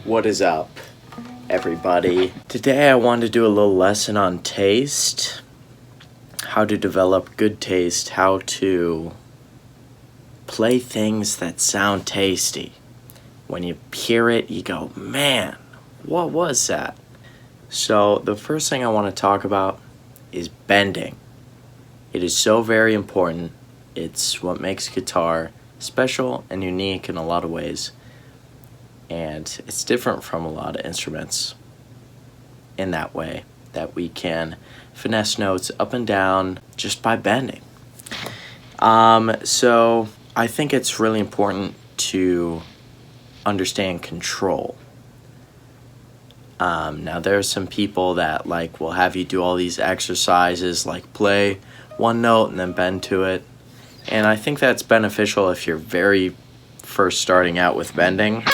What is up, everybody? Today I wanted to do a little lesson on taste, how to develop good taste, how to play things that sound tasty. When you hear it, you go, man, what was that? So the first thing I want to talk about is bending. It is so very important. It's what makes guitar special and unique in a lot of ways. And it's different from a lot of instruments in that way, that we can finesse notes up and down just by bending. So I think it's really important to understand control. Now there are some people that will have you do all these exercises, like play one note and then bend to it. And I think that's beneficial if you're very first starting out with bending.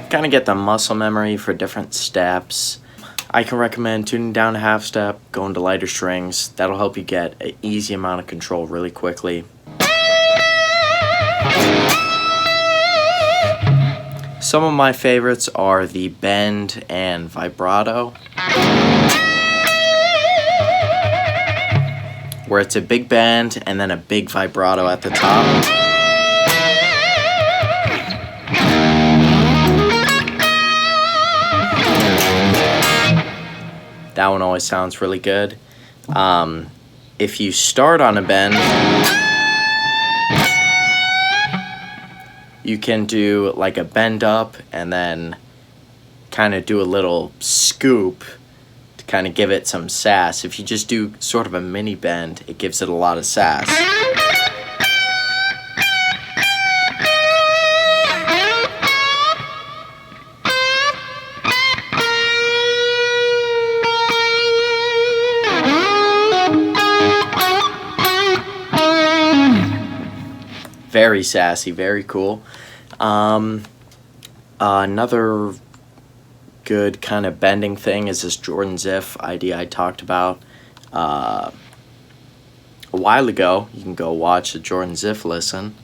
Kind of get the muscle memory for different steps. I can recommend tuning down a half step, going to lighter strings. That'll help you get an easy amount of control really quickly. Some of my favorites are the bend and vibrato, where it's a big bend and then a big vibrato at the top. That one always sounds really good. If you start on a bend, you can do like a bend up and then kind of do a little scoop to kind of give it some sass. If you just do sort of a mini bend, it gives it a lot of sass. Very sassy, very cool. Another good kind of bending thing is this Jordan Ziff idea I talked about a while ago. You can go watch the Jordan Ziff listen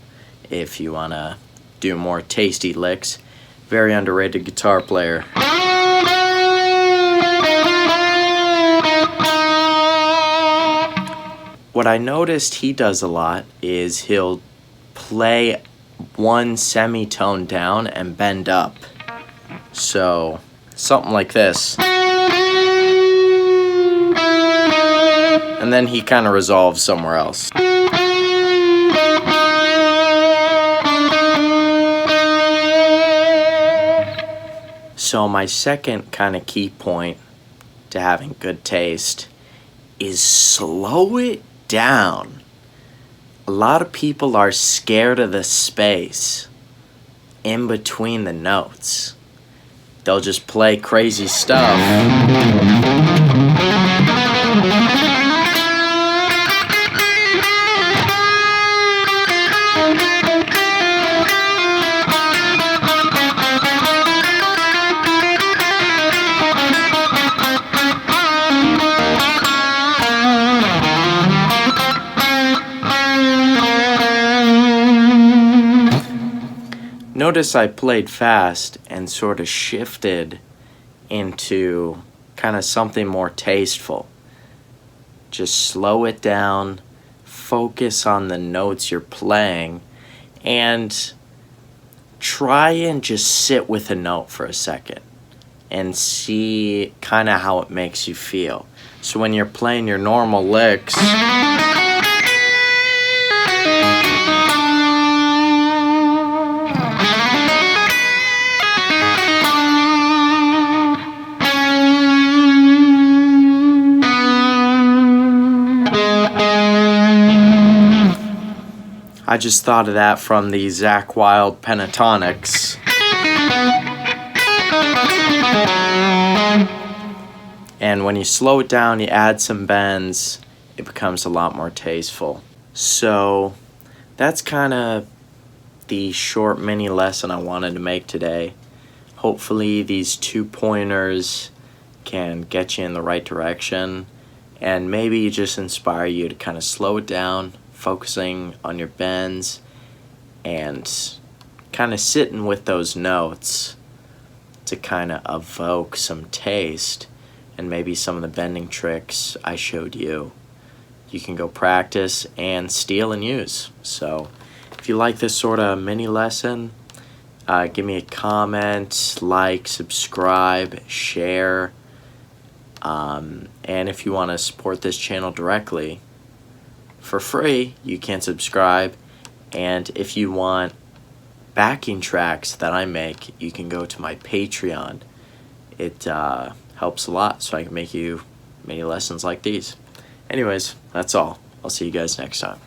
if you want to do more tasty licks. Very underrated guitar player. What I noticed he does a lot is he'll play one semitone down and bend up. So something like this. And then he kind of resolves somewhere else. So my second kind of key point to having good taste is slow it down. A lot of people are scared of the space in between the notes. They'll just play crazy stuff. Notice I played fast and sort of shifted into kind of something more tasteful. Just slow it down, focus on the notes you're playing, and try and just sit with a note for a second and see kind of how it makes you feel. So when you're playing your normal licks, I just thought of that from the Zakk Wylde pentatonics. And when you slow it down, you add some bends, it becomes a lot more tasteful. So that's kind of the short mini lesson I wanted to make today. Hopefully these 2 pointers can get you in the right direction and maybe just inspire you to kind of slow it down, focusing on your bends, and kind of sitting with those notes to kind of evoke some taste and maybe some of the bending tricks I showed you. You can go practice and steal and use. So if you like this sort of mini lesson, give me a comment, like, subscribe, share. And if you want to support this channel directly for free, you can subscribe. And if you want backing tracks that I make, you can go to my Patreon. It helps a lot, so I can make you many lessons like these. Anyways, that's all. I'll see you guys next time.